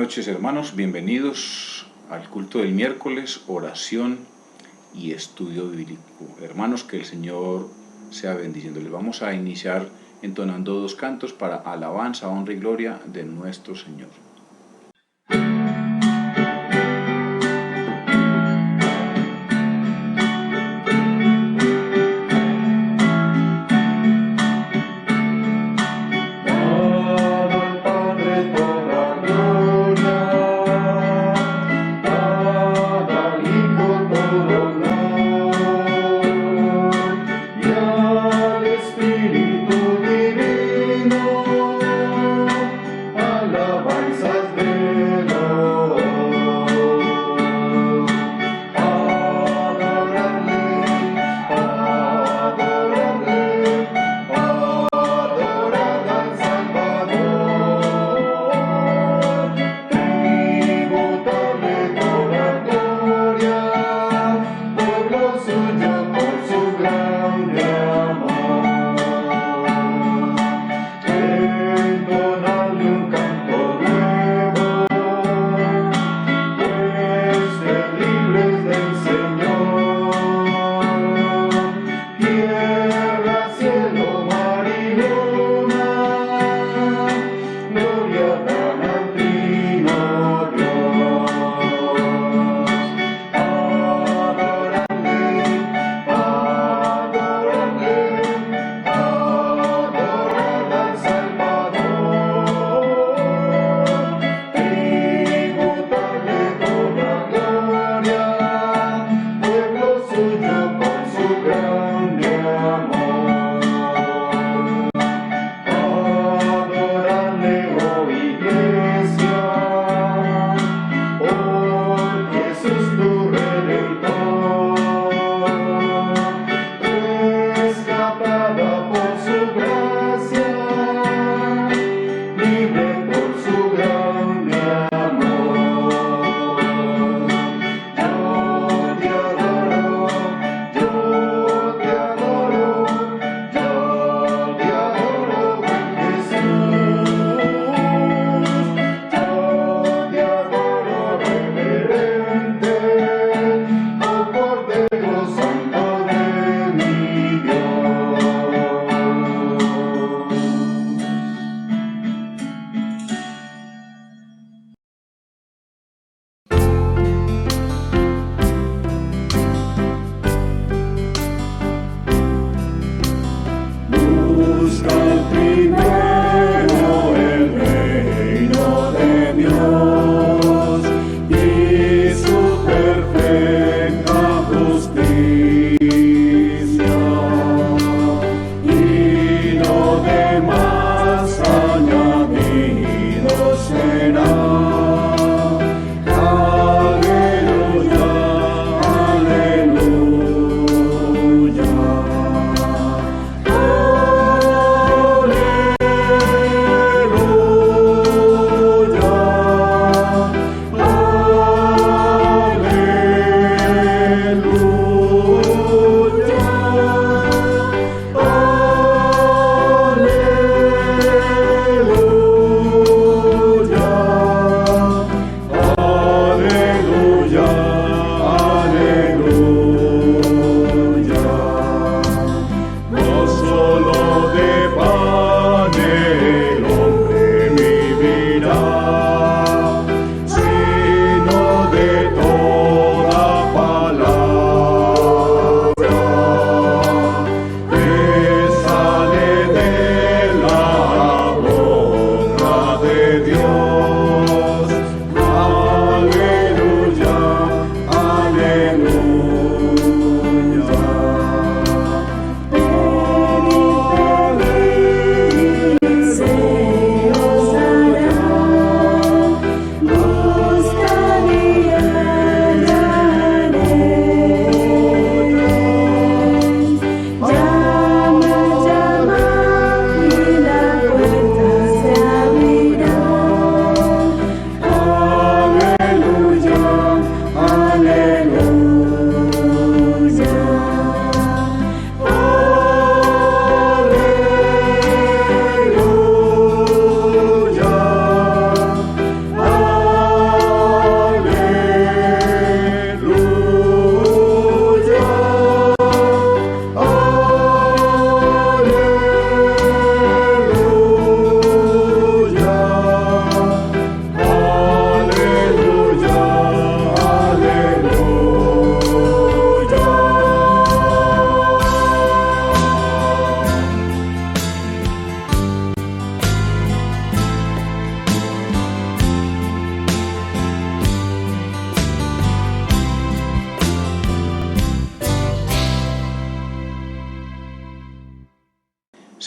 noches, hermanos, bienvenidos al culto del miércoles, oración y estudio bíblico. Hermanos, que el Señor sea bendiciéndoles. Vamos a iniciar entonando dos cantos para alabanza, honra y gloria de nuestro Señor.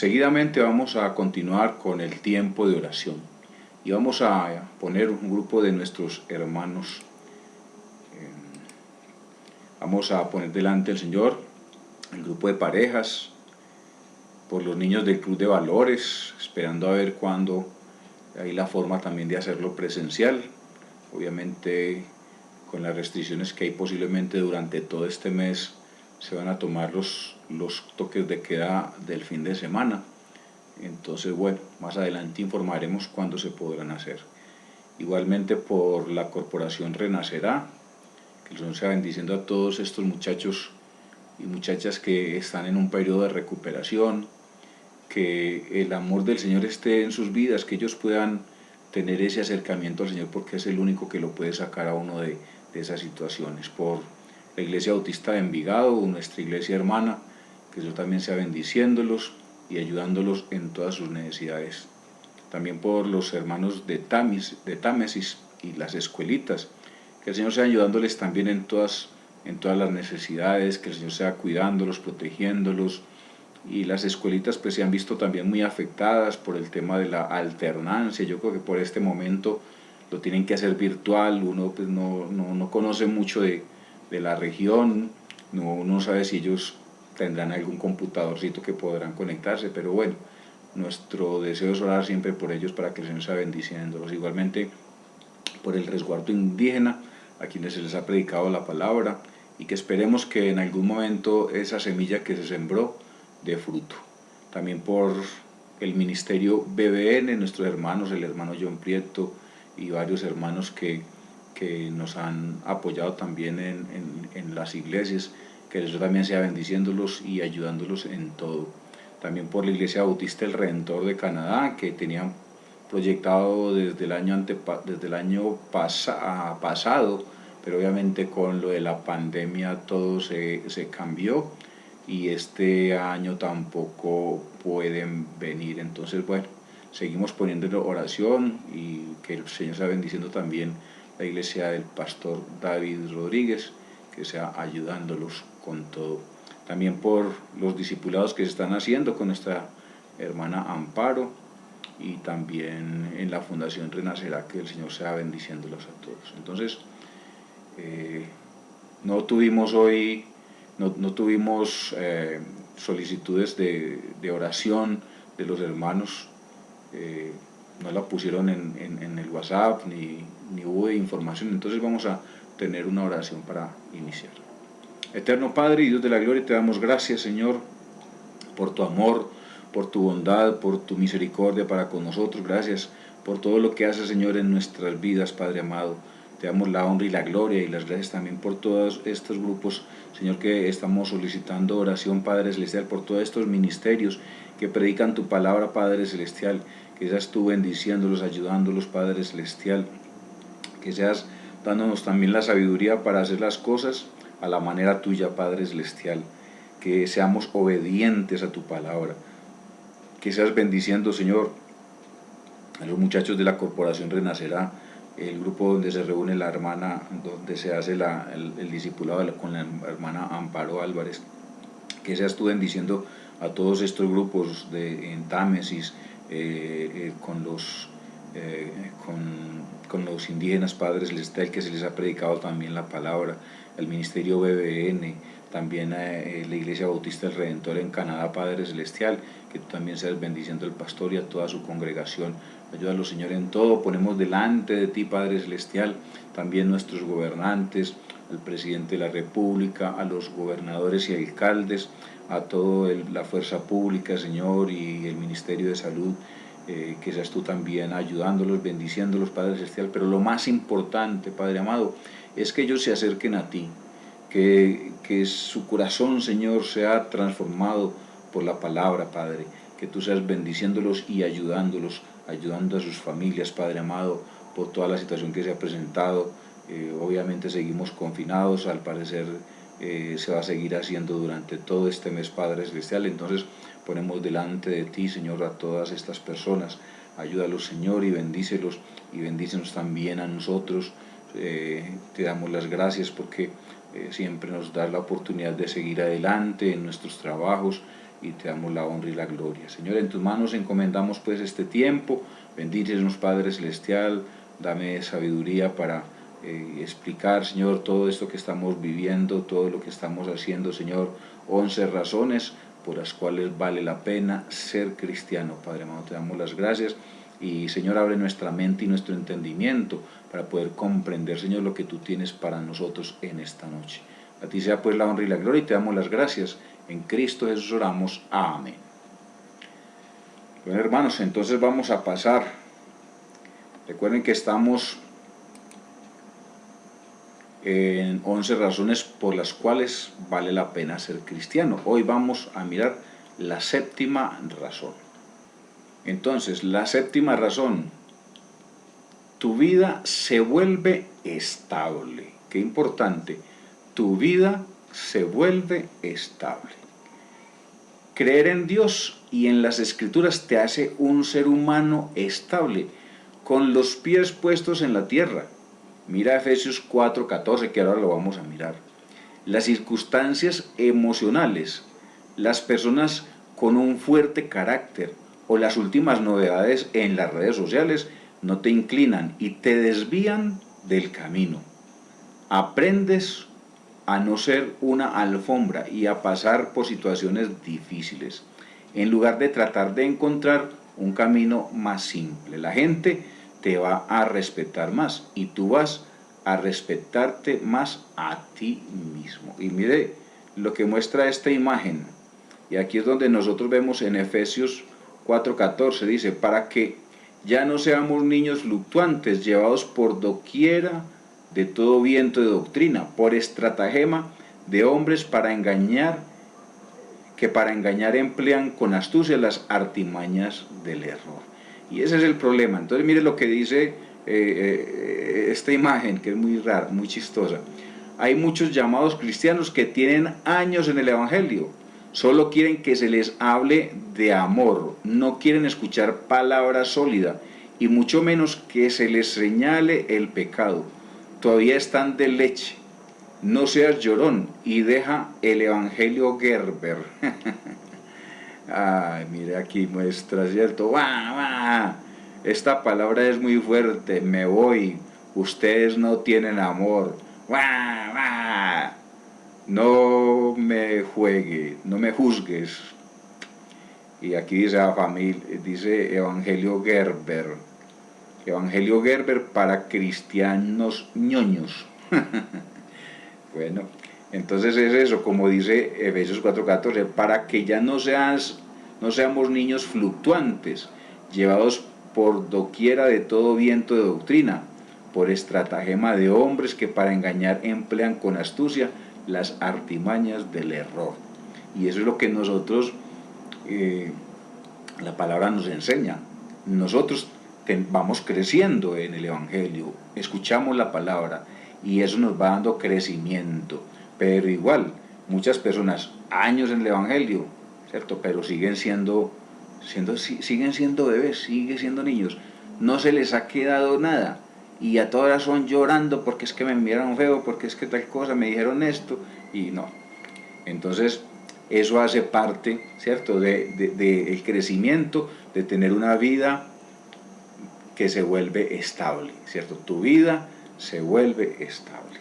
Seguidamente vamos a continuar con el tiempo de oración y vamos a poner un grupo de nuestros hermanos, vamos a poner delante del Señor el grupo de parejas, por los niños del Club de Valores, esperando a ver cuándo hay la forma también de hacerlo presencial, obviamente con las restricciones que hay posiblemente durante todo este mes se van a tomar los toques de queda del fin de semana. Entonces, bueno, más adelante informaremos cuándo se podrán hacer. Igualmente por la Corporación Renacerá, que el Señor sea bendiciendo a todos estos muchachos y muchachas que están en un periodo de recuperación, que el amor del Señor esté en sus vidas, que ellos puedan tener ese acercamiento al Señor, porque es el único que lo puede sacar a uno de esas situaciones. Por la Iglesia Bautista de Envigado, nuestra iglesia hermana, que Dios también sea bendiciéndolos y ayudándolos en todas sus necesidades. También por los hermanos de Támesis y las escuelitas, que el Señor sea ayudándoles también en todas las necesidades, que el Señor sea cuidándolos, protegiéndolos. Y las escuelitas pues se han visto también muy afectadas por el tema de la alternancia. Yo creo que por este momento lo tienen que hacer virtual, uno pues no conoce mucho de la región, uno sabe si ellos tendrán algún computadorcito que podrán conectarse, pero bueno, nuestro deseo es orar siempre por ellos para que el Señor sea bendiciéndolos. Igualmente por el resguardo indígena, a quienes se les ha predicado la palabra, y que esperemos que en algún momento esa semilla que se sembró dé fruto. También por el ministerio BBN, nuestros hermanos, el hermano John Prieto y varios hermanos que nos han apoyado también en las iglesias, que Dios también sea bendiciéndolos y ayudándolos en todo. También por la Iglesia Bautista El Redentor de Canadá, que tenían proyectado desde el año pasado, pero obviamente con lo de la pandemia todo se cambió y este año tampoco pueden venir. Entonces, bueno, seguimos poniendo oración y que el Señor sea bendiciendo también la iglesia del pastor David Rodríguez, que sea ayudándolos con todo. También por los discipulados que se están haciendo con nuestra hermana Amparo y también en la Fundación Renacerá, que el Señor sea bendiciéndolos a todos. Entonces, no tuvimos hoy solicitudes de oración de los hermanos, no la pusieron en el WhatsApp ni hubo información. Entonces vamos a tener una oración para iniciar. Eterno Padre y Dios de la gloria, te damos gracias, Señor, por tu amor, por tu bondad, por tu misericordia para con nosotros. Gracias por todo lo que haces, Señor, en nuestras vidas, Padre amado. Te damos la honra y la gloria y las gracias también por todos estos grupos, Señor, que estamos solicitando oración, Padre Celestial, por todos estos ministerios que predican tu palabra, Padre Celestial, que seas tú bendiciéndolos, ayudándolos, Padre Celestial, que seas dándonos también la sabiduría para hacer las cosas a la manera tuya, Padre Celestial, que seamos obedientes a tu palabra, que seas bendiciendo, Señor, a los muchachos de la Corporación Renacerá, el grupo donde se reúne la hermana, donde se hace el discipulado con la hermana Amparo Álvarez, que seas tú bendiciendo a todos estos grupos en Támesis, con los indígenas, Padre Celestial, que se les ha predicado también la palabra, el ministerio BBN, también la Iglesia Bautista del Redentor en Canadá, Padre Celestial, que tú también seas bendiciendo al pastor y a toda su congregación. Ayúdalos, Señor, en todo. Ponemos delante de ti, Padre Celestial, también nuestros gobernantes, al presidente de la República, a los gobernadores y alcaldes, a toda la fuerza pública, Señor, y el Ministerio de Salud, que seas tú también ayudándolos, bendiciéndolos, Padre Celestial. Pero lo más importante, Padre amado, es que ellos se acerquen a ti, que su corazón, Señor, sea transformado por la palabra, Padre, que tú seas bendiciéndolos y ayudándolos, ayudando a sus familias, Padre amado, por toda la situación que se ha presentado. Obviamente seguimos confinados, al parecer se va a seguir haciendo durante todo este mes, Padre Celestial. Entonces ponemos delante de ti, Señor, a todas estas personas. Ayúdalos, Señor, y bendícelos, y bendícenos también a nosotros. Te damos las gracias porque siempre nos das la oportunidad de seguir adelante en nuestros trabajos, y te damos la honra y la gloria. Señor, en tus manos encomendamos pues este tiempo. Bendícenos, Padre Celestial, dame sabiduría para explicar, Señor, todo esto que estamos viviendo, todo lo que estamos haciendo, Señor. 11 razones por las cuales vale la pena ser cristiano. Padre amado, te damos las gracias y, Señor, abre nuestra mente y nuestro entendimiento para poder comprender, Señor, lo que tú tienes para nosotros en esta noche. A ti sea pues la honra y la gloria y te damos las gracias. En Cristo Jesús oramos. Amén. Bueno, hermanos, entonces vamos a pasar. Recuerden que estamos en 11 razones por las cuales vale la pena ser cristiano. Hoy vamos a mirar la séptima razón. Entonces, la séptima razón: tu vida se vuelve estable. Qué importante, tu vida se vuelve estable. Creer en Dios y en las Escrituras te hace un ser humano estable, con los pies puestos en la tierra. Mira Efesios 4:14, que ahora lo vamos a mirar. Las circunstancias emocionales, las personas con un fuerte carácter o las últimas novedades en las redes sociales no te inclinan y te desvían del camino. Aprendes a no ser una alfombra y a pasar por situaciones difíciles, en lugar de tratar de encontrar un camino más simple. La gente te va a respetar más y tú vas a respetarte más a ti mismo. Y mire lo que muestra esta imagen, y aquí es donde nosotros vemos en Efesios 4:14, dice: para que ya no seamos niños fluctuantes, llevados por doquiera de todo viento de doctrina, por estratagema de hombres que para engañar emplean con astucia las artimañas del error. Y ese es el problema. Entonces mire lo que dice esta imagen, que es muy rara, muy chistosa. Hay muchos llamados cristianos que tienen años en el Evangelio, solo quieren que se les hable de amor, no quieren escuchar palabra sólida y mucho menos que se les señale el pecado. Todavía están de leche. No seas llorón y deja el Evangelio Gerber. Ay, mire, aquí muestra, ¿cierto? ¡Wah, wah! Esta palabra es muy fuerte. Me voy. Ustedes no tienen amor. ¡Wah, wah! No me juegue, no me juzgues. Y aquí dice la familia, dice Evangelio Gerber. Evangelio Gerber para cristianos ñoños. Bueno, entonces es eso, como dice Efesios 4:14, para que ya no seamos niños fluctuantes, llevados por doquiera de todo viento de doctrina, por estratagema de hombres que para engañar emplean con astucia las artimañas del error. Y eso es lo que nosotros, la palabra nos enseña. Nosotros vamos creciendo en el Evangelio, escuchamos la palabra y eso nos va dando crecimiento. Pero igual, muchas personas, años en el Evangelio, ¿cierto? Pero siguen siendo bebés, siguen siendo niños. No se les ha quedado nada. Y a todas horas son llorando porque es que me miraron feo, porque es que tal cosa, me dijeron esto, y no. Entonces, eso hace parte, ¿cierto?, del crecimiento, de tener una vida que se vuelve estable, ¿cierto? Tu vida se vuelve estable.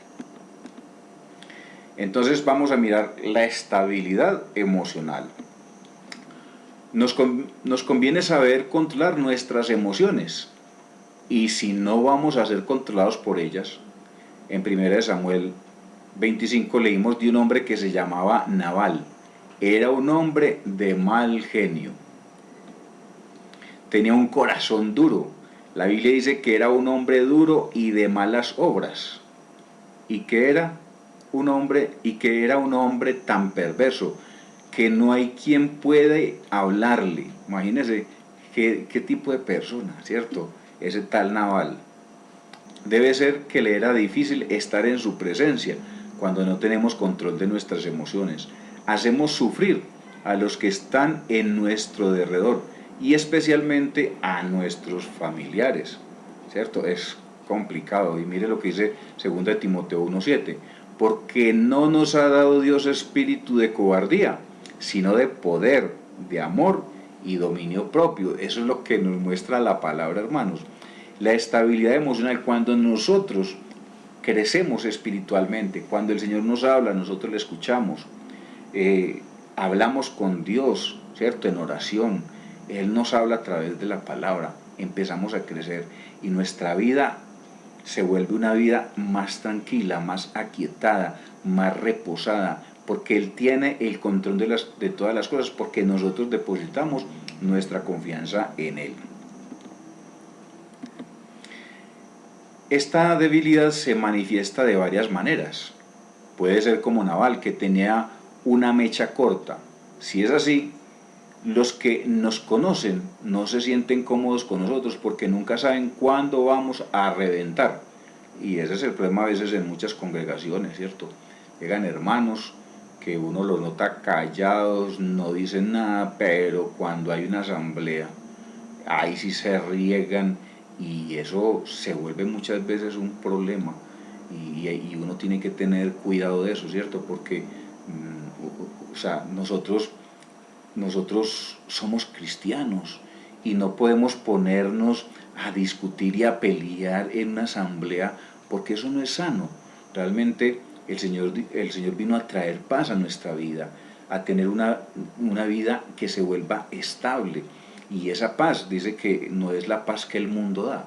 Entonces vamos a mirar la estabilidad emocional. Nos conviene saber controlar nuestras emociones, y si no vamos a ser controlados por ellas, en 1 Samuel 25 leímos de un hombre que se llamaba Nabal. Era un hombre de mal genio, tenía un corazón duro. La Biblia dice que era un hombre duro y de malas obras, y que era un hombre tan perverso que no hay quien puede hablarle. Imagínense qué tipo de persona, ¿cierto? Ese tal Nabal. Debe ser que le era difícil estar en su presencia cuando no tenemos control de nuestras emociones. Hacemos sufrir a los que están en nuestro derredor y especialmente a nuestros familiares, ¿cierto? Es complicado. Y mire lo que dice 2 Timoteo 1:7. Porque no nos ha dado Dios espíritu de cobardía, sino de poder, de amor y dominio propio. Eso es lo que nos muestra la palabra, hermanos. La estabilidad emocional, cuando nosotros crecemos espiritualmente, cuando el Señor nos habla, nosotros le escuchamos, hablamos con Dios, ¿cierto? En oración, Él nos habla a través de la palabra, empezamos a crecer y nuestra vida se vuelve una vida más tranquila, más aquietada, más reposada, porque Él tiene el control de todas las cosas, porque nosotros depositamos nuestra confianza en Él. Esta debilidad se manifiesta de varias maneras. Puede ser como Nabal, que tenía una mecha corta. Si es así, los que nos conocen no se sienten cómodos con nosotros porque nunca saben cuándo vamos a reventar. Y ese es el problema a veces en muchas congregaciones, ¿cierto? Llegan hermanos que uno los nota callados, no dicen nada, pero cuando hay una asamblea, ahí sí se riegan y eso se vuelve muchas veces un problema. Y uno tiene que tener cuidado de eso, ¿cierto? Porque o sea, nosotros somos cristianos y no podemos ponernos a discutir y a pelear en una asamblea porque eso no es sano. Realmente el Señor vino a traer paz a nuestra vida, a tener una vida que se vuelva estable. Y esa paz dice que no es la paz que el mundo da,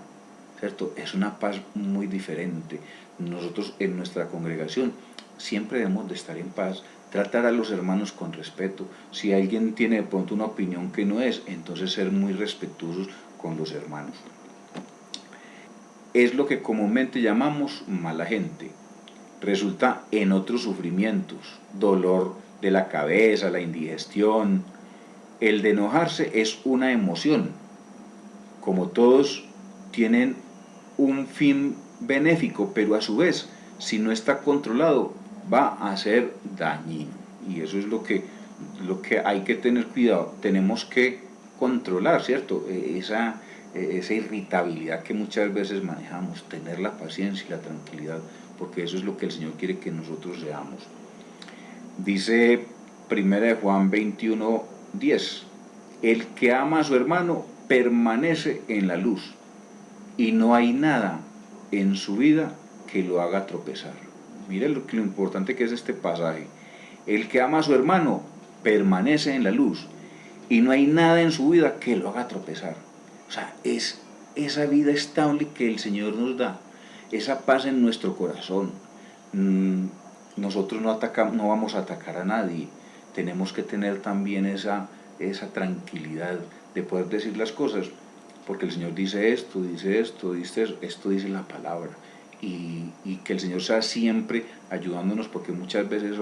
¿cierto? Es una paz muy diferente. Nosotros en nuestra congregación siempre debemos de estar en paz, tratar a los hermanos con respeto. Si alguien tiene de pronto una opinión que no es, entonces ser muy respetuosos con los hermanos. Es lo que comúnmente llamamos mala gente. Resulta en otros sufrimientos, dolor de la cabeza, la indigestión. El de enojarse es una emoción. Como todos, tienen un fin benéfico, pero a su vez, si no está controlado, va a ser dañino. Y eso es lo que hay que tener cuidado. Tenemos que controlar, ¿cierto? Esa irritabilidad que muchas veces manejamos, tener la paciencia y la tranquilidad, porque eso es lo que el Señor quiere que nosotros seamos. Dice 1 Juan 21:10, el que ama a su hermano permanece en la luz y no hay nada en su vida que lo haga tropezar. Mire lo importante que es este pasaje. El que ama a su hermano permanece en la luz y no hay nada en su vida que lo haga tropezar. O sea, es esa vida estable que el Señor nos da, esa paz en nuestro corazón. Nosotros no vamos a atacar a nadie, tenemos que tener también esa tranquilidad de poder decir las cosas, porque el Señor dice esto, esto dice la palabra, y que el Señor sea siempre ayudándonos, porque muchas veces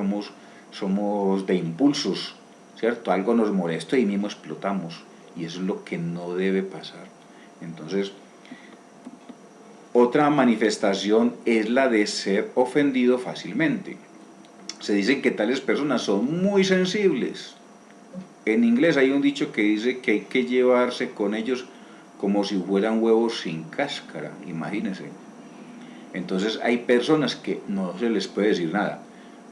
somos de impulsos, ¿cierto? Algo nos molesta y mismo explotamos, y eso es lo que no debe pasar. Entonces, otra manifestación es la de ser ofendido fácilmente. Se dice que tales personas son muy sensibles. En inglés hay un dicho que dice que hay que llevarse con ellos como si fueran huevos sin cáscara, imagínense. Entonces hay personas que no se les puede decir nada,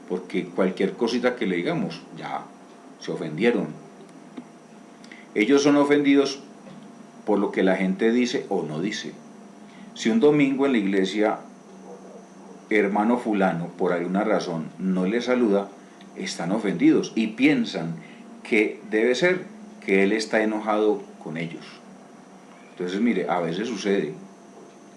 porque cualquier cosita que le digamos, ya se ofendieron. Ellos son ofendidos por lo que la gente dice o no dice. Si un domingo en la iglesia, hermano fulano, por alguna razón, no le saluda, están ofendidos y piensan que debe ser que él está enojado con ellos. Entonces, mire, a veces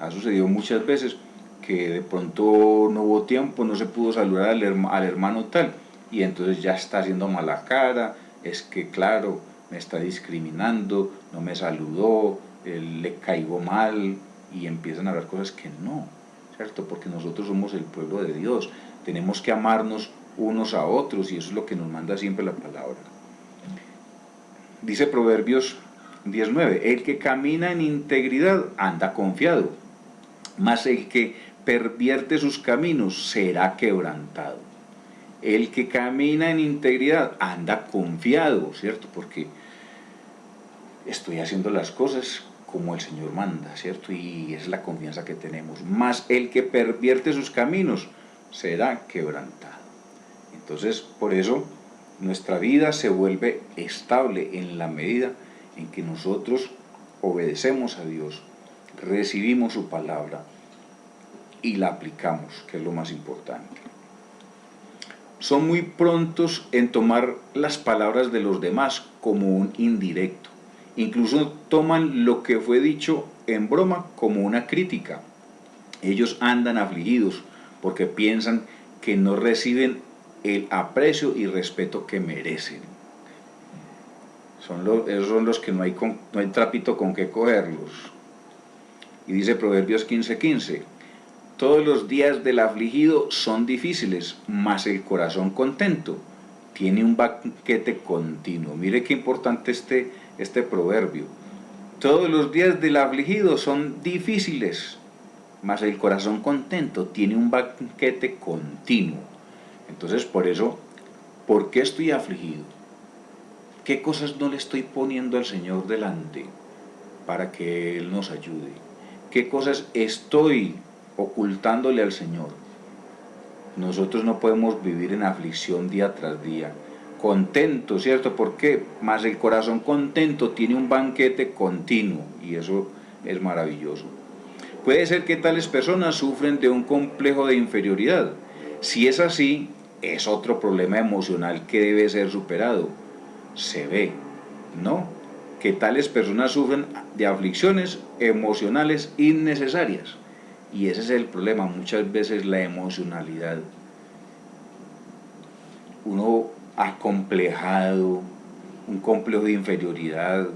ha sucedido muchas veces que de pronto no hubo tiempo, no se pudo saludar al hermano tal, y entonces ya está haciendo mala cara, es que claro, me está discriminando, no me saludó, le caigo mal, y empiezan a hablar cosas que no, ¿cierto? Porque nosotros somos el pueblo de Dios, tenemos que amarnos unos a otros, y eso es lo que nos manda siempre la palabra. Dice Proverbios 19, el que camina en integridad anda confiado, mas el que pervierte sus caminos será quebrantado. El que camina en integridad anda confiado, ¿cierto? Porque estoy haciendo las cosas como el Señor manda, ¿cierto? Y es la confianza que tenemos. Mas el que pervierte sus caminos será quebrantado. Entonces, por eso Nuestra vida se vuelve estable en la medida en que nosotros obedecemos a Dios, recibimos su palabra y la aplicamos, que es lo más importante. Son muy prontos en tomar las palabras de los demás como un indirecto. Incluso toman lo que fue dicho en broma como una crítica. Ellos andan afligidos porque piensan que no reciben el aprecio y respeto que merecen. Esos son los que no hay trapito con que cogerlos. Y dice Proverbios 15:15, todos los días del afligido son difíciles, mas el corazón contento tiene un banquete continuo. Mire qué importante este proverbio. Todos los días del afligido son difíciles, mas el corazón contento tiene un banquete continuo. Entonces, por eso, ¿por qué estoy afligido? ¿Qué cosas no le estoy poniendo al Señor delante para que Él nos ayude? ¿Qué cosas estoy ocultándole al Señor? Nosotros no podemos vivir en aflicción día tras día. Contento, ¿cierto? ¿Por qué? Mas el corazón contento tiene un banquete continuo y eso es maravilloso. Puede ser que tales personas sufren de un complejo de inferioridad. Si es así, es otro problema emocional que debe ser superado. Se ve, ¿no?, que tales personas sufren de aflicciones emocionales innecesarias. Y ese es el problema, muchas veces la emocionalidad. Uno acomplejado, un complejo de inferioridad.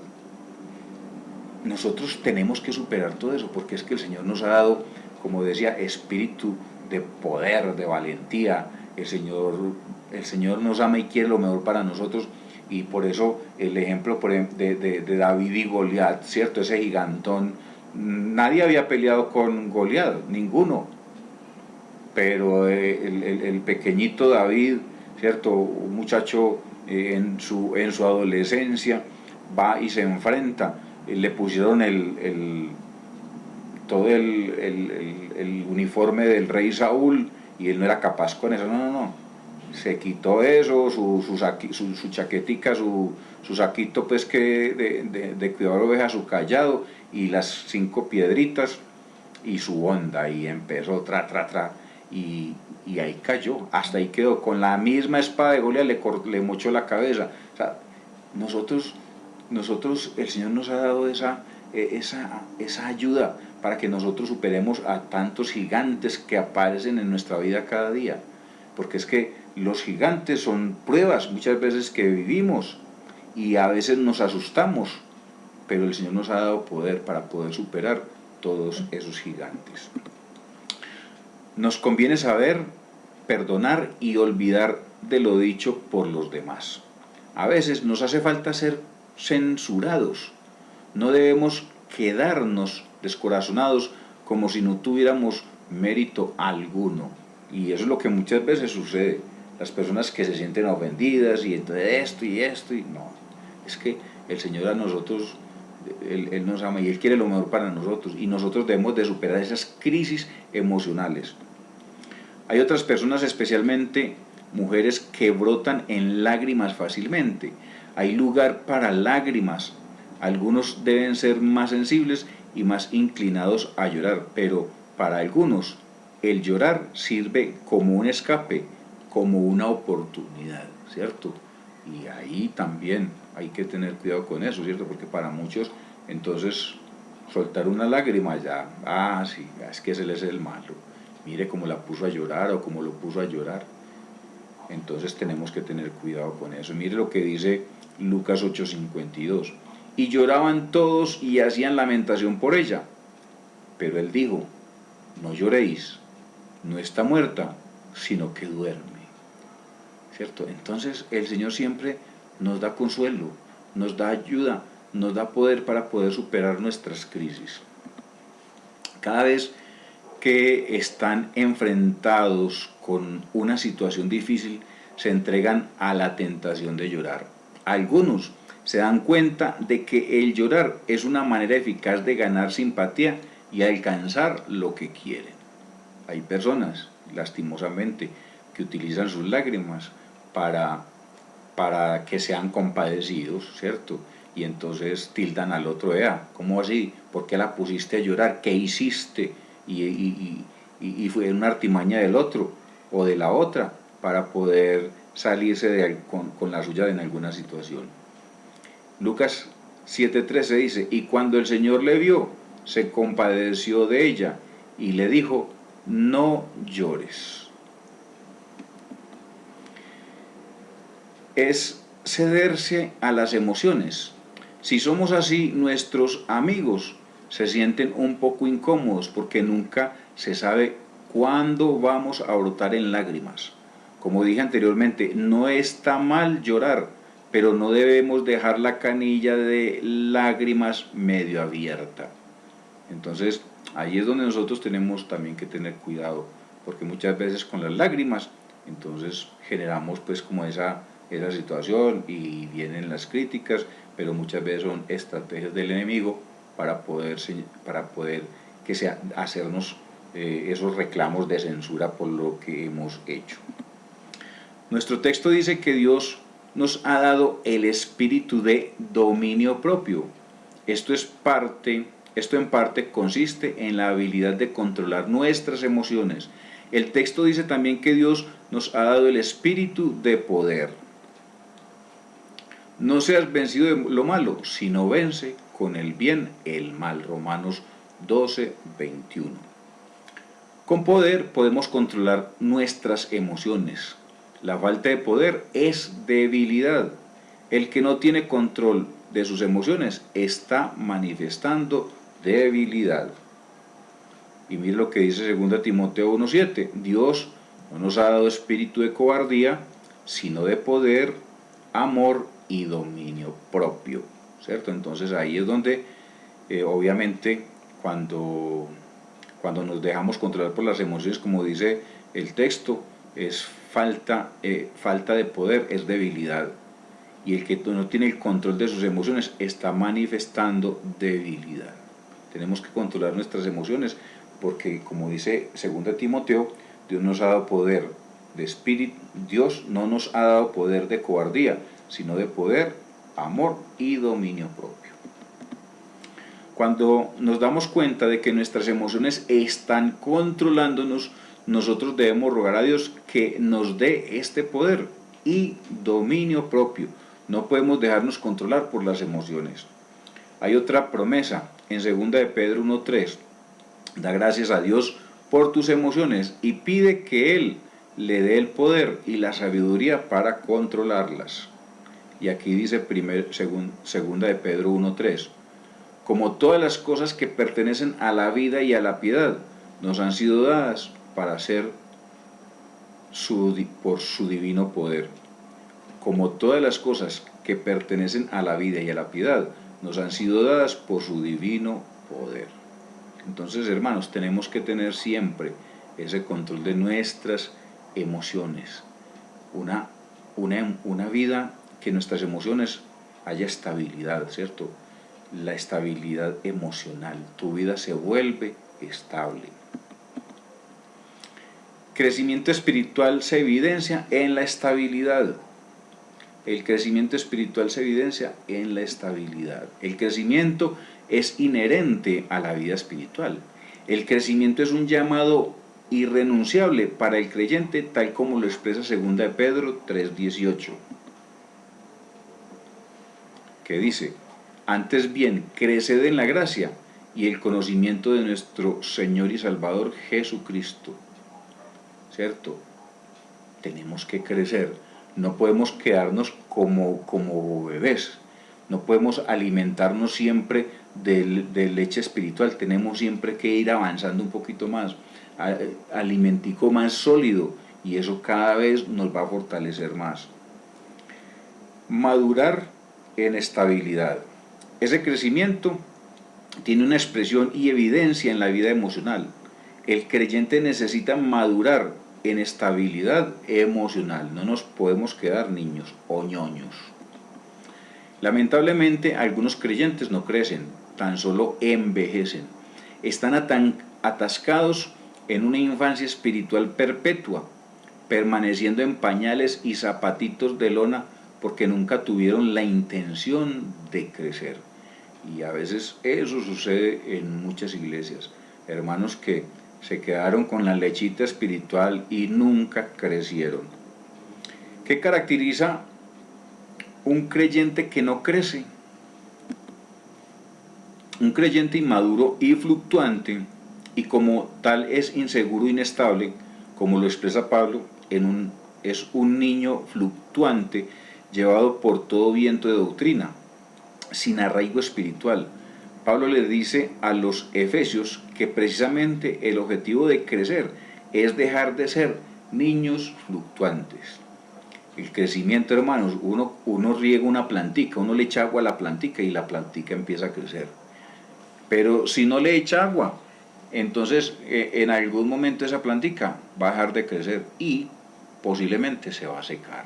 Nosotros tenemos que superar todo eso, porque es que el Señor nos ha dado, como decía, espíritu de poder, de valentía. El Señor nos ama y quiere lo mejor para nosotros, y por eso el ejemplo de David y Goliat, ¿cierto? Ese gigantón, nadie había peleado con Goliat, ninguno, pero el pequeñito David, ¿cierto? Un muchacho en su adolescencia va y se enfrenta. Le pusieron todo el uniforme del rey Saúl y él no era capaz con eso, no. Se quitó eso, su chaquetica, su saquito pues que de cuidar ovejas, su callado y las 5 piedritas y su onda, y empezó y ahí cayó, hasta ahí quedó, con la misma espada de Goliat le mochó la cabeza. O sea, nosotros, el Señor nos ha dado esa ayuda para que nosotros superemos a tantos gigantes que aparecen en nuestra vida cada día, porque es que los gigantes son pruebas muchas veces que vivimos y a veces nos asustamos, pero el Señor nos ha dado poder para poder superar todos esos gigantes. Nos conviene saber perdonar y olvidar de lo dicho por los demás. A veces nos hace falta ser censurados. No debemos quedarnos descorazonados como si no tuviéramos mérito alguno. Y eso es lo que muchas veces sucede. Las personas que se sienten ofendidas y entonces esto y no. Es que el Señor a nosotros, Él nos ama y Él quiere lo mejor para nosotros, y nosotros debemos de superar esas crisis emocionales. Hay otras personas, especialmente mujeres, que brotan en lágrimas fácilmente. Hay lugar para lágrimas. Algunos deben ser más sensibles y más inclinados a llorar, pero para algunos el llorar sirve como un escape, como una oportunidad, ¿cierto? Y ahí también hay que tener cuidado con eso, ¿cierto? Porque para muchos, entonces, soltar una lágrima ya, sí, es que ese es el malo. Mire cómo la puso a llorar o cómo lo puso a llorar. Entonces tenemos que tener cuidado con eso. Mire lo que dice Lucas 8:52. Y lloraban todos y hacían lamentación por ella. Pero él dijo, no lloréis, no está muerta, sino que duerme. ¿Cierto? Entonces el Señor siempre nos da consuelo, nos da ayuda, nos da poder para poder superar nuestras crisis. Cada vez que están enfrentados con una situación difícil, se entregan a la tentación de llorar. Algunos se dan cuenta de que el llorar es una manera eficaz de ganar simpatía y alcanzar lo que quieren. Hay personas, lastimosamente, que utilizan sus lágrimas para para que sean compadecidos, ¿cierto? Y entonces tildan al otro, ¿cómo así? ¿Por qué la pusiste a llorar? ¿Qué hiciste? Y fue una artimaña del otro o de la otra para poder salirse con la suya en alguna situación. Lucas 7:13 dice, y cuando el Señor le vio, se compadeció de ella y le dijo, no llores. Es cederse a las emociones. Si somos así, nuestros amigos se sienten un poco incómodos porque nunca se sabe cuándo vamos a brotar en lágrimas. Como dije anteriormente, no está mal llorar, pero no debemos dejar la canilla de lágrimas medio abierta. Entonces, ahí es donde nosotros tenemos también que tener cuidado, porque muchas veces con las lágrimas, entonces generamos pues como esa situación y vienen las críticas, pero muchas veces son estrategias del enemigo para poder hacernos esos reclamos de censura por lo que hemos hecho. Nuestro texto dice que Dios nos ha dado el espíritu de dominio propio. Esto en parte consiste en la habilidad de controlar nuestras emociones. El texto dice también que Dios nos ha dado el espíritu de poder. No seas vencido de lo malo, sino vence con el bien el mal. Romanos 12:21. Con poder podemos controlar nuestras emociones. La falta de poder es debilidad. El que no tiene control de sus emociones está manifestando debilidad. Y mire lo que dice 2 Timoteo 1:7. Dios no nos ha dado espíritu de cobardía, sino de poder, amor y dominio propio, ¿cierto? Entonces ahí es donde obviamente cuando nos dejamos controlar por las emociones, como dice el texto, es falta de poder, es debilidad. Y el que no tiene el control de sus emociones está manifestando debilidad. Tenemos que controlar nuestras emociones porque, como dice 2 Timoteo, Dios nos ha dado poder de espíritu. Dios no nos ha dado poder de cobardía, sino de poder, amor y dominio propio. Cuando nos damos cuenta de que nuestras emociones están controlándonos, nosotros debemos rogar a Dios que nos dé este poder y dominio propio. No podemos dejarnos controlar por las emociones. Hay otra promesa en 2 de Pedro 1:3. Da gracias a Dios por tus emociones y pide que Él le dé el poder y la sabiduría para controlarlas. Y aquí dice 2 de Pedro 1:3. Como todas las cosas que pertenecen a la vida y a la piedad, nos han sido dadas para ser por su divino poder. Como todas las cosas que pertenecen a la vida y a la piedad, nos han sido dadas por su divino poder. Entonces, hermanos, tenemos que tener siempre ese control de nuestras emociones. Una vida que en nuestras emociones haya estabilidad, ¿cierto? La estabilidad emocional. Tu vida se vuelve estable. Crecimiento espiritual se evidencia en la estabilidad. El crecimiento espiritual se evidencia en la estabilidad. El crecimiento es inherente a la vida espiritual. El crecimiento es un llamado irrenunciable para el creyente, tal como lo expresa 2 de Pedro 3:18, que dice: antes bien, creced en la gracia y el conocimiento de nuestro Señor y Salvador Jesucristo. ¿Cierto? Tenemos que crecer. No podemos quedarnos como bebés. No podemos alimentarnos siempre de leche espiritual. Tenemos siempre que ir avanzando un poquito más. Alimentico más sólido. Y eso cada vez nos va a fortalecer más. Madurar en estabilidad. Ese crecimiento tiene una expresión y evidencia en la vida emocional. El creyente necesita madurar en estabilidad emocional. No nos podemos quedar niños o ñoños. Lamentablemente, algunos creyentes no crecen, tan solo envejecen. Están atascados en una infancia espiritual perpetua, permaneciendo en pañales y zapatitos de lona porque nunca tuvieron la intención de crecer. Y a veces eso sucede en muchas iglesias. Hermanos que se quedaron con la lechita espiritual y nunca crecieron. ¿Qué caracteriza un creyente que no crece? Un creyente inmaduro y fluctuante, y como tal es inseguro e inestable, como lo expresa Pablo, es un niño fluctuante llevado por todo viento de doctrina, sin arraigo espiritual. Pablo le dice a los efesios que precisamente el objetivo de crecer es dejar de ser niños fluctuantes. El crecimiento, hermanos, uno riega una plantica, uno le echa agua a la plantica y la plantica empieza a crecer. Pero si no le echa agua, entonces en algún momento esa plantica va a dejar de crecer y posiblemente se va a secar.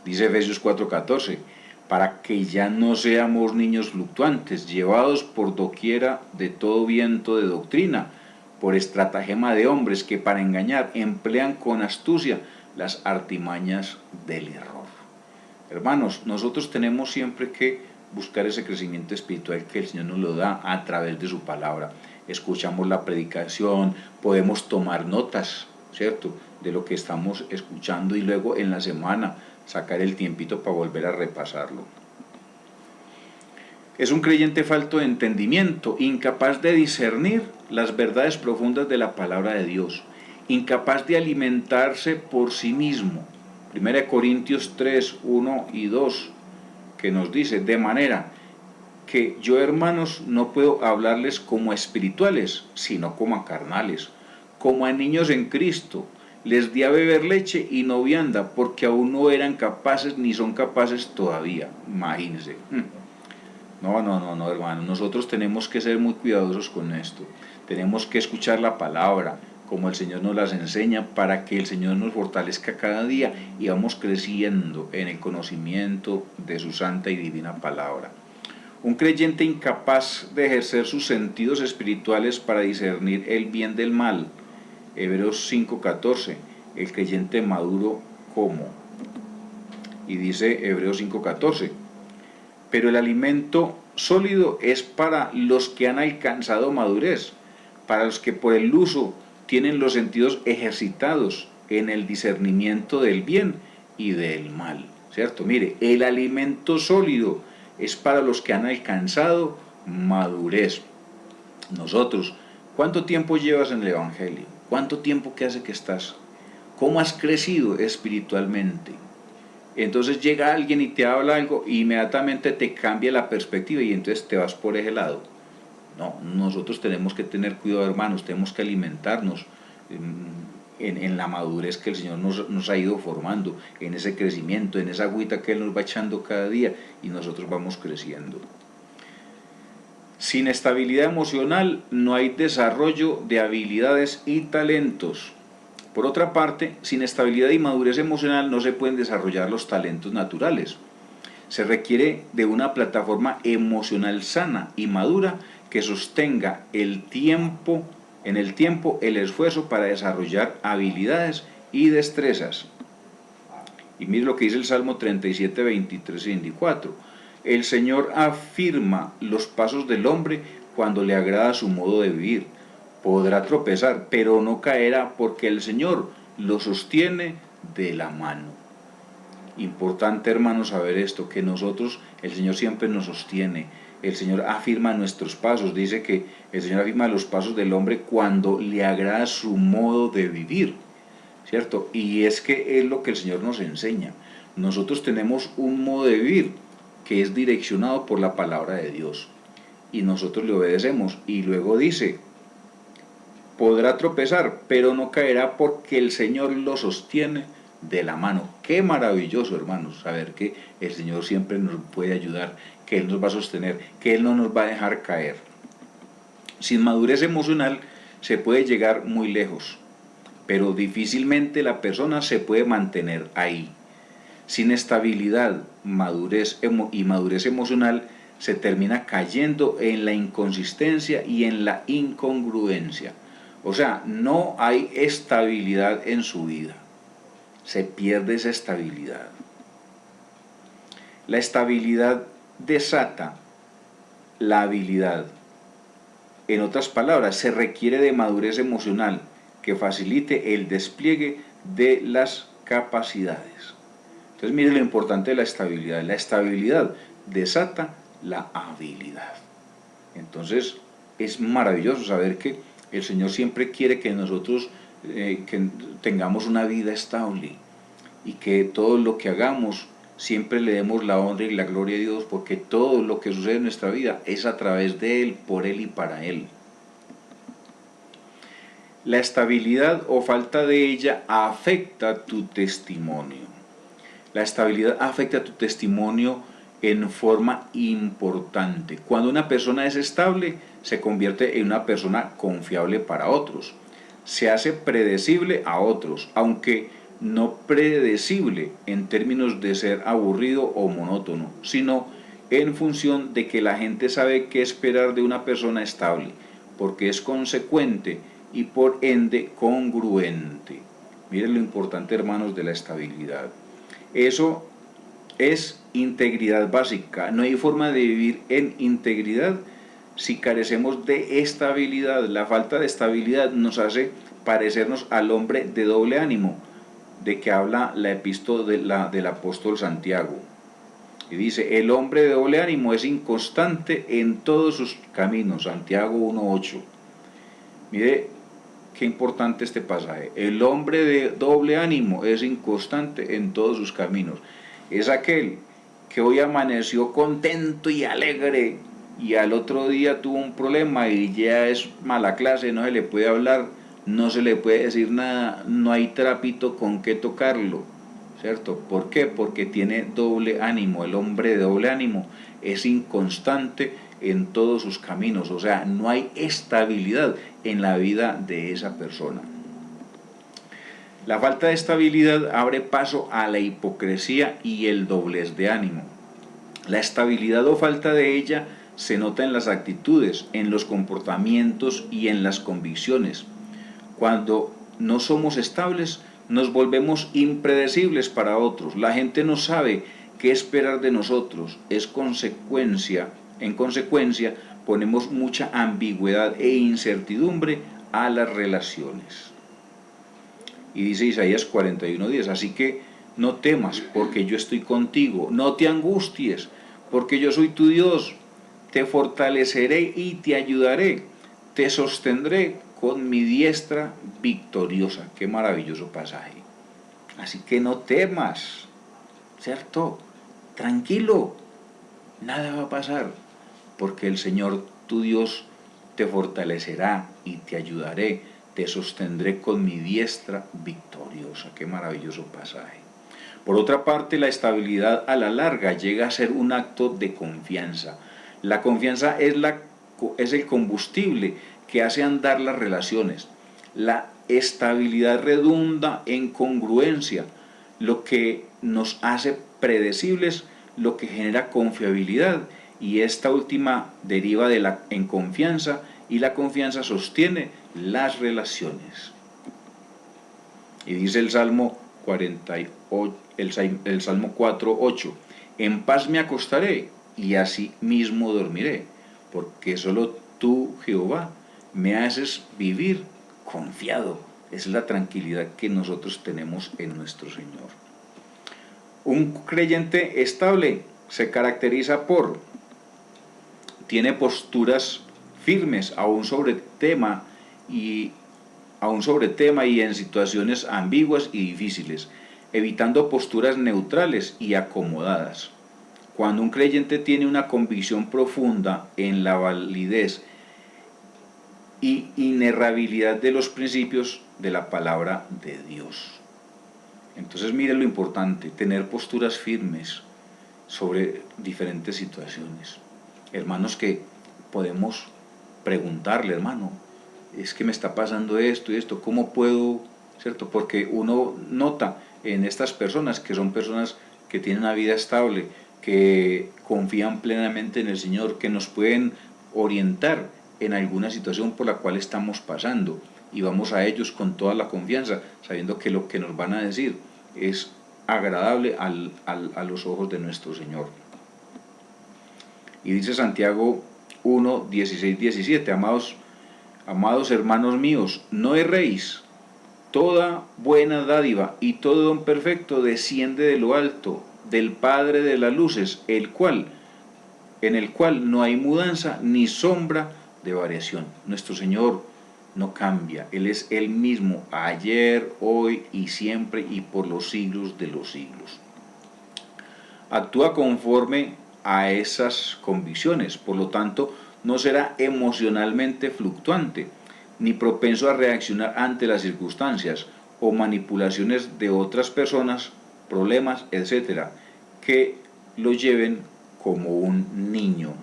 Dice Efesios 4:14, para que ya no seamos niños fluctuantes, llevados por doquiera de todo viento de doctrina, por estratagema de hombres que para engañar emplean con astucia las artimañas del error. Hermanos, nosotros tenemos siempre que buscar ese crecimiento espiritual que el Señor nos lo da a través de su palabra. Escuchamos la predicación, podemos tomar notas, ¿cierto?, de lo que estamos escuchando y luego en la semana sacar el tiempito para volver a repasarlo. Es un creyente falto de entendimiento, incapaz de discernir las verdades profundas de la palabra de Dios, incapaz de alimentarse por sí mismo. 1 Corintios 3, 1 y 2, que nos dice, de manera que yo, hermanos, no puedo hablarles como a espirituales, sino como a carnales, como a niños en Cristo. Les di a beber leche y no vianda, porque aún no eran capaces ni son capaces todavía. Imagínense. No, hermano. Nosotros tenemos que ser muy cuidadosos con esto. Tenemos que escuchar la palabra, como el Señor nos las enseña, para que el Señor nos fortalezca cada día y vamos creciendo en el conocimiento de su santa y divina palabra. Un creyente incapaz de ejercer sus sentidos espirituales para discernir el bien del mal. Hebreos 5:14, el creyente maduro como. Y dice Hebreos 5:14, pero el alimento sólido es para los que han alcanzado madurez, para los que por el uso tienen los sentidos ejercitados en el discernimiento del bien y del mal, ¿cierto? Mire, el alimento sólido es para los que han alcanzado madurez. Nosotros, ¿cuánto tiempo llevas en el Evangelio? ¿Cuánto tiempo que hace que estás? ¿Cómo has crecido espiritualmente? Entonces llega alguien y te habla algo e inmediatamente te cambia la perspectiva y entonces te vas por ese lado. No, nosotros tenemos que tener cuidado, hermanos, tenemos que alimentarnos en la madurez que el Señor nos ha ido formando, en ese crecimiento, en esa agüita que Él nos va echando cada día y nosotros vamos creciendo. Sin estabilidad emocional no hay desarrollo de habilidades y talentos. Por otra parte, sin estabilidad y madurez emocional no se pueden desarrollar los talentos naturales. Se requiere de una plataforma emocional sana y madura que sostenga en el tiempo el esfuerzo para desarrollar habilidades y destrezas. Y mire lo que dice el Salmo 37, 23 y 24. El Señor afirma los pasos del hombre cuando le agrada su modo de vivir. Podrá tropezar, pero no caerá porque el Señor lo sostiene de la mano. Importante, hermanos, saber esto, que nosotros, el Señor siempre nos sostiene. El Señor afirma nuestros pasos. Dice que el Señor afirma los pasos del hombre cuando le agrada su modo de vivir, ¿cierto? Y es que es lo que el Señor nos enseña. Nosotros tenemos un modo de vivir que es direccionado por la palabra de Dios y nosotros le obedecemos. Y luego dice, podrá tropezar, pero no caerá porque el Señor lo sostiene de la mano. Qué maravilloso, hermanos, saber que el Señor siempre nos puede ayudar, que Él nos va a sostener, que Él no nos va a dejar caer. Sin madurez emocional se puede llegar muy lejos, pero difícilmente la persona se puede mantener ahí. Sin estabilidad, madurez emocional, se termina cayendo en la inconsistencia y en la incongruencia. O sea, no hay estabilidad en su vida. Se pierde esa estabilidad. La estabilidad desata la habilidad. En otras palabras, se requiere de madurez emocional que facilite el despliegue de las capacidades. Entonces, mire lo importante de la estabilidad. La estabilidad desata la habilidad. Entonces, es maravilloso saber que el Señor siempre quiere que nosotros que tengamos una vida estable y que todo lo que hagamos siempre le demos la honra y la gloria a Dios, porque todo lo que sucede en nuestra vida es a través de Él, por Él y para Él. La estabilidad o falta de ella afecta tu testimonio. La estabilidad afecta tu testimonio en forma importante. Cuando una persona es estable, se convierte en una persona confiable para otros. Se hace predecible a otros, aunque no predecible en términos de ser aburrido o monótono, sino en función de que la gente sabe qué esperar de una persona estable, porque es consecuente y por ende congruente. Miren lo importante, hermanos, de la estabilidad. Eso es integridad básica. No hay forma de vivir en integridad si carecemos de estabilidad. La falta de estabilidad nos hace parecernos al hombre de doble ánimo, de que habla la epístola del apóstol Santiago. Y dice, el hombre de doble ánimo es inconstante en todos sus caminos. Santiago 1:8. Mire qué importante este pasaje. El hombre de doble ánimo es inconstante en todos sus caminos. Es aquel que hoy amaneció contento y alegre y al otro día tuvo un problema y ya es mala clase, no se le puede hablar, no se le puede decir nada, no hay trapito con qué tocarlo, ¿cierto? ¿Por qué? Porque tiene doble ánimo. El hombre de doble ánimo es inconstante en todos sus caminos, o sea, no hay estabilidad en la vida de esa persona. La falta de estabilidad abre paso a la hipocresía y el doblez de ánimo. La estabilidad o falta de ella se nota en las actitudes, en los comportamientos y en las convicciones. Cuando no somos estables, nos volvemos impredecibles para otros. La gente no sabe qué esperar de nosotros. En consecuencia, ponemos mucha ambigüedad e incertidumbre a las relaciones. Y dice Isaías 41:10, así que no temas, porque yo estoy contigo, no te angusties, porque yo soy tu Dios, te fortaleceré y te ayudaré, te sostendré con mi diestra victoriosa. Qué maravilloso pasaje. Así que no temas, ¿cierto? Tranquilo, nada va a pasar, porque el Señor tu Dios te fortalecerá y te ayudaré, te sostendré con mi diestra victoriosa. Qué maravilloso pasaje. Por otra parte, la estabilidad a la larga llega a ser un acto de confianza. La confianza es el combustible que hace andar las relaciones. La estabilidad redunda en congruencia, lo que nos hace predecibles, lo que genera confiabilidad, y esta última deriva en confianza, y la confianza sostiene las relaciones. Y dice el Salmo 48, el Salmo 4:8, en paz me acostaré y así mismo dormiré, porque solo tú, Jehová, me haces vivir confiado. Es la tranquilidad que nosotros tenemos en nuestro Señor. Un creyente estable se caracteriza tiene posturas firmes aún sobre tema y en situaciones ambiguas y difíciles, evitando posturas neutrales y acomodadas. Cuando un creyente tiene una convicción profunda en la validez y inerrabilidad de los principios de la palabra de Dios. Entonces mire lo importante, tener posturas firmes sobre diferentes situaciones. Hermanos, que podemos preguntarle, hermano, es que me está pasando esto y esto, ¿cómo puedo? ¿Cierto? Porque uno nota en estas personas que son personas que tienen una vida estable, que confían plenamente en el Señor, que nos pueden orientar en alguna situación por la cual estamos pasando, y vamos a ellos con toda la confianza, sabiendo que lo que nos van a decir es agradable a los ojos de nuestro Señor. Y dice Santiago 1, 16, 17, amados hermanos míos, no erréis, toda buena dádiva y todo don perfecto desciende de lo alto, del Padre de las luces, en el cual no hay mudanza ni sombra de variación. Nuestro Señor no cambia, Él es Él mismo, ayer, hoy y siempre y por los siglos de los siglos. Actúa conforme a esas convicciones, por lo tanto, no será emocionalmente fluctuante, ni propenso a reaccionar ante las circunstancias o manipulaciones de otras personas, problemas, etc., que lo lleven como un niño.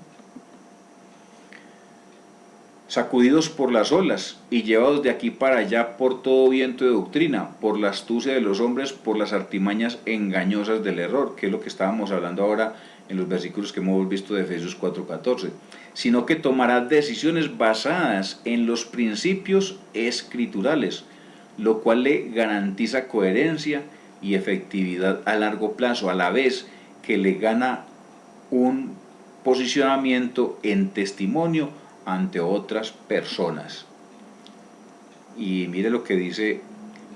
Sacudidos por las olas y llevados de aquí para allá por todo viento de doctrina, por la astucia de los hombres, por las artimañas engañosas del error, que es lo que estábamos hablando ahora en los versículos que hemos visto de Efesios 4:14, sino que tomará decisiones basadas en los principios escriturales, lo cual le garantiza coherencia y efectividad a largo plazo, a la vez que le gana un posicionamiento en testimonio ante otras personas. Y mire lo que dice: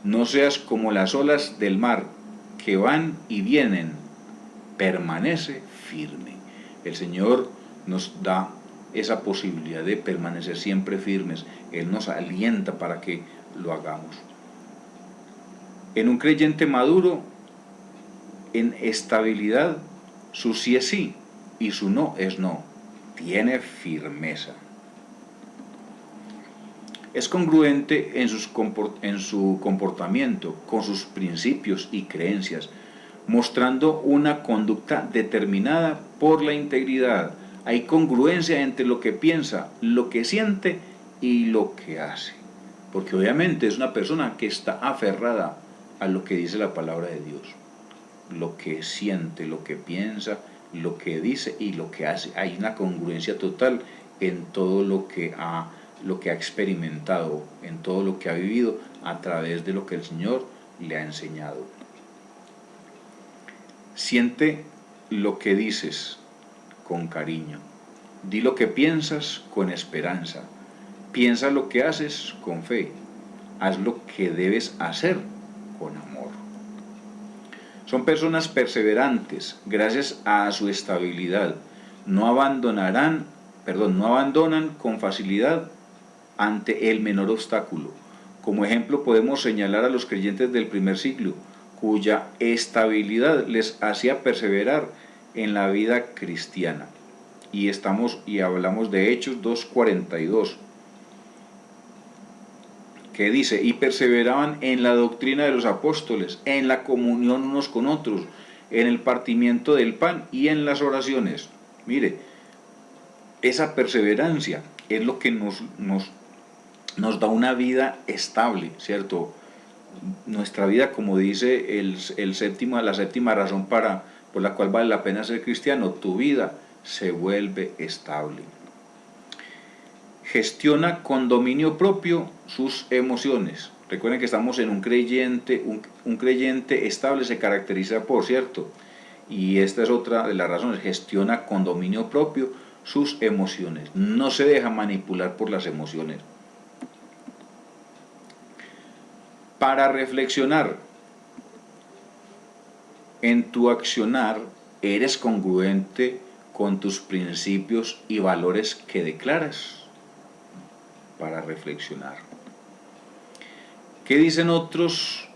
no seas como las olas del mar que van y vienen, permanece firme. El Señor nos da esa posibilidad de permanecer siempre firmes. Él nos alienta para que lo hagamos. En un creyente maduro, en estabilidad, su sí es sí y su no es no. Tiene firmeza. Es congruente en su comportamiento con sus principios y creencias, mostrando una conducta determinada por la integridad. Hay congruencia entre lo que piensa, lo que siente y lo que hace. Porque obviamente es una persona que está aferrada a lo que dice la palabra de Dios. Lo que siente, lo que piensa, lo que dice y lo que hace. Hay una congruencia total en todo lo que ha experimentado, en todo lo que ha vivido a través de lo que el Señor le ha enseñado. Siente lo que dices con cariño. Di lo que piensas con esperanza. Piensa lo que haces con fe. Haz lo que debes hacer con amor. Son personas perseverantes gracias a su estabilidad. No abandonan con facilidad ante el menor obstáculo. Como ejemplo podemos señalar a los creyentes del primer siglo, cuya estabilidad les hacía perseverar en la vida cristiana. Y hablamos de Hechos 2:42, que dice: y perseveraban en la doctrina de los apóstoles, en la comunión unos con otros, en el partimiento del pan y en las oraciones. Mire, esa perseverancia es lo que nos da una vida estable, ¿cierto? Nuestra vida, como dice la séptima razón por la cual vale la pena ser cristiano, tu vida se vuelve estable. Gestiona con dominio propio sus emociones. Recuerden que estamos en un creyente estable se caracteriza por, ¿cierto? Y esta es otra de las razones: gestiona con dominio propio sus emociones. No se deja manipular por las emociones. Para reflexionar, en tu accionar eres congruente con tus principios y valores que declaras. Para reflexionar. ¿Qué dicen otros,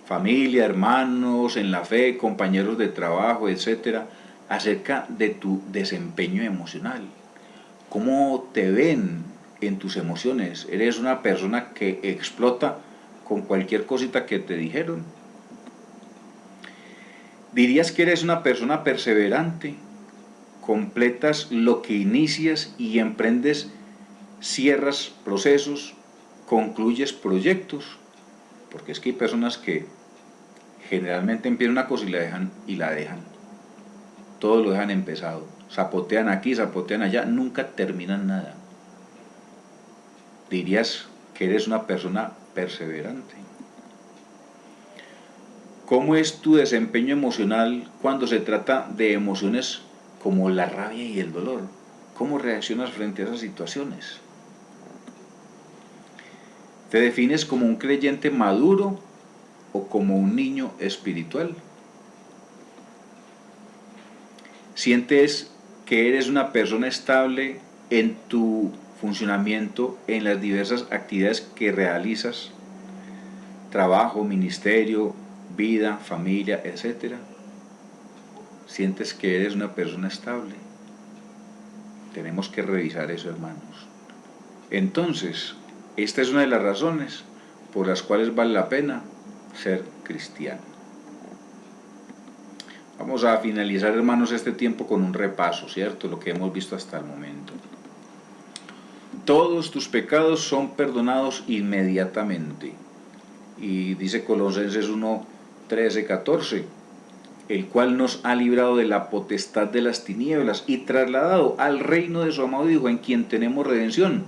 familia, hermanos en la fe, compañeros de trabajo, etcétera, acerca de tu desempeño emocional? ¿Cómo te ven en tus emociones? ¿Eres una persona que explota con cualquier cosita que te dijeron? ¿Dirías que eres una persona perseverante? ¿Completas lo que inicias y emprendes? ¿Cierras procesos? ¿Concluyes proyectos? Porque es que hay personas que generalmente empiezan una cosa y la dejan. Todo lo dejan empezado. Zapotean aquí, zapotean allá, nunca terminan nada. ¿Dirías que eres una persona perseverante? ¿Cómo es tu desempeño emocional cuando se trata de emociones como la rabia y el dolor? ¿Cómo reaccionas frente a esas situaciones? ¿Te defines como un creyente maduro o como un niño espiritual? ¿Sientes que eres una persona estable en tu funcionamiento en las diversas actividades que realizas? Trabajo, ministerio, vida, familia, etcétera. ¿Sientes que eres una persona estable? Tenemos que revisar eso, hermanos. Entonces, esta es una de las razones por las cuales vale la pena ser cristiano. Vamos a finalizar, hermanos, este tiempo con un repaso, ¿cierto? Lo que hemos visto hasta el momento. Todos tus pecados son perdonados inmediatamente. Y dice Colosenses 1, 13, 14, el cual nos ha librado de la potestad de las tinieblas y trasladado al reino de su amado Hijo, en quien tenemos redención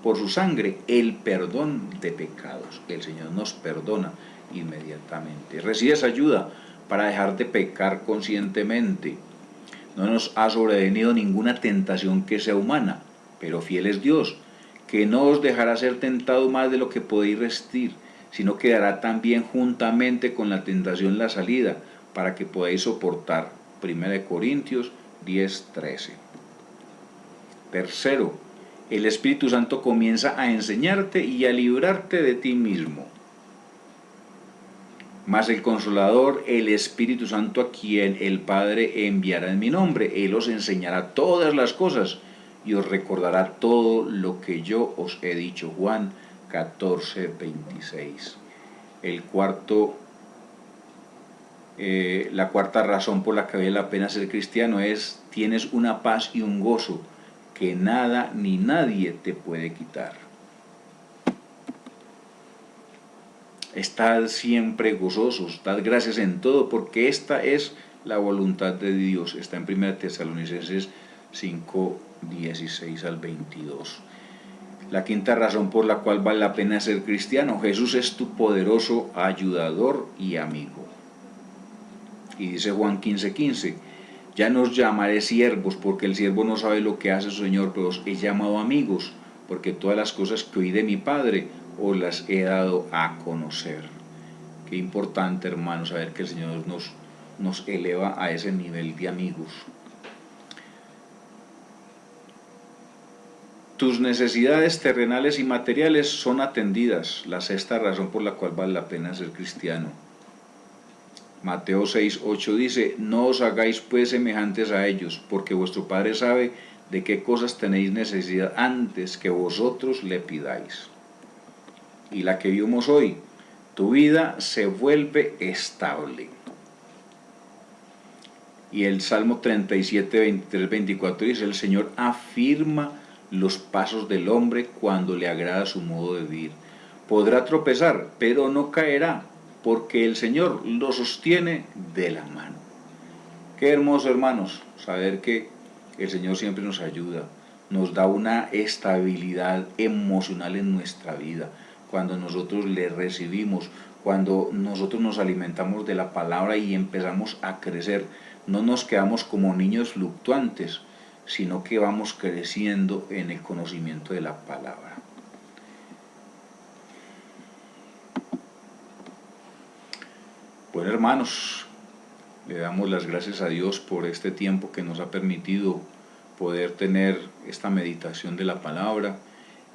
por su sangre, el perdón de pecados. El Señor nos perdona inmediatamente. Recibes ayuda para dejar de pecar conscientemente. No nos ha sobrevenido ninguna tentación que sea humana, pero fiel es Dios, que no os dejará ser tentado más de lo que podéis resistir, sino que dará también juntamente con la tentación la salida, para que podáis soportar. 1 Corintios 10:13. Tercero, el Espíritu Santo comienza a enseñarte y a librarte de ti mismo. Mas el Consolador, el Espíritu Santo, a quien el Padre enviará en mi nombre, Él os enseñará todas las cosas y os recordará todo lo que yo os he dicho. Juan 14:26. La cuarta razón por la que vale la pena ser cristiano es: tienes una paz y un gozo que nada ni nadie te puede quitar. Estad siempre gozosos, dad gracias en todo, porque esta es la voluntad de Dios. Está en 1 Tesalonicenses 5, 16 al 22. La quinta razón por la cual vale la pena ser cristiano: Jesús es tu poderoso ayudador y amigo. Y dice Juan 15:15, ya no os llamaré siervos, porque el siervo no sabe lo que hace su Señor, pero os he llamado amigos, porque todas las cosas que oí de mi Padre os las he dado a conocer. Qué importante, hermanos, saber que el Señor nos eleva a ese nivel de amigos. Tus necesidades terrenales y materiales son atendidas. La sexta razón por la cual vale la pena ser cristiano. Mateo 6:8 dice, no os hagáis pues semejantes a ellos, porque vuestro Padre sabe de qué cosas tenéis necesidad antes que vosotros le pidáis. Y la que vimos hoy, tu vida se vuelve estable. Y el Salmo 37, 23, 24 dice, el Señor afirma los pasos del hombre cuando le agrada su modo de vivir. Podrá tropezar, pero no caerá, porque el Señor lo sostiene de la mano. Qué hermoso, hermanos, saber que el Señor siempre nos ayuda, nos da una estabilidad emocional en nuestra vida. Cuando nosotros le recibimos, cuando nosotros nos alimentamos de la palabra y empezamos a crecer, no nos quedamos como niños fluctuantes, sino que vamos creciendo en el conocimiento de la palabra. Bueno, hermanos, le damos las gracias a Dios por este tiempo que nos ha permitido poder tener esta meditación de la palabra.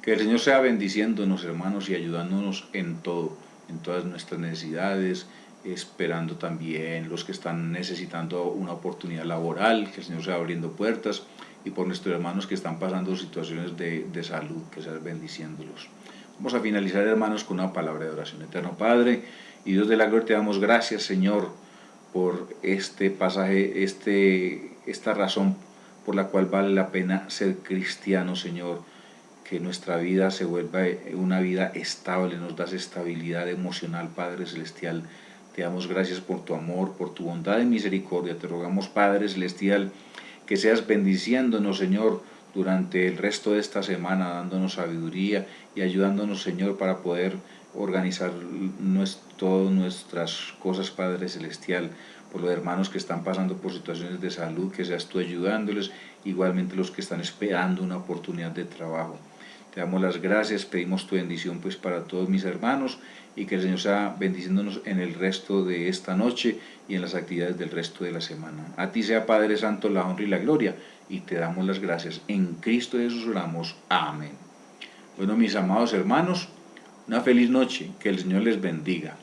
Que el Señor sea bendiciéndonos, hermanos, y ayudándonos en todo, en todas nuestras necesidades, esperando también los que están necesitando una oportunidad laboral, que el Señor sea abriendo puertas, y por nuestros hermanos que están pasando situaciones de salud, que sea bendiciéndolos. Vamos a finalizar, hermanos, con una palabra de oración. Eterno Padre y Dios de la gloria, te damos gracias, Señor, por este pasaje, esta razón por la cual vale la pena ser cristiano, Señor. Que nuestra vida se vuelva una vida estable, nos das estabilidad emocional, Padre Celestial. Te damos gracias por tu amor, por tu bondad y misericordia. Te rogamos, Padre Celestial, que seas bendiciéndonos, Señor, durante el resto de esta semana, dándonos sabiduría y ayudándonos, Señor, para poder organizar todas nuestras cosas, Padre Celestial, por los hermanos que están pasando por situaciones de salud, que seas tú ayudándoles, igualmente los que están esperando una oportunidad de trabajo. Te damos las gracias, pedimos tu bendición pues para todos mis hermanos y que el Señor sea bendiciéndonos en el resto de esta noche y en las actividades del resto de la semana. A ti sea, Padre Santo, la honra y la gloria, y te damos las gracias. En Cristo Jesús oramos. Amén. Bueno, mis amados hermanos, una feliz noche, que el Señor les bendiga.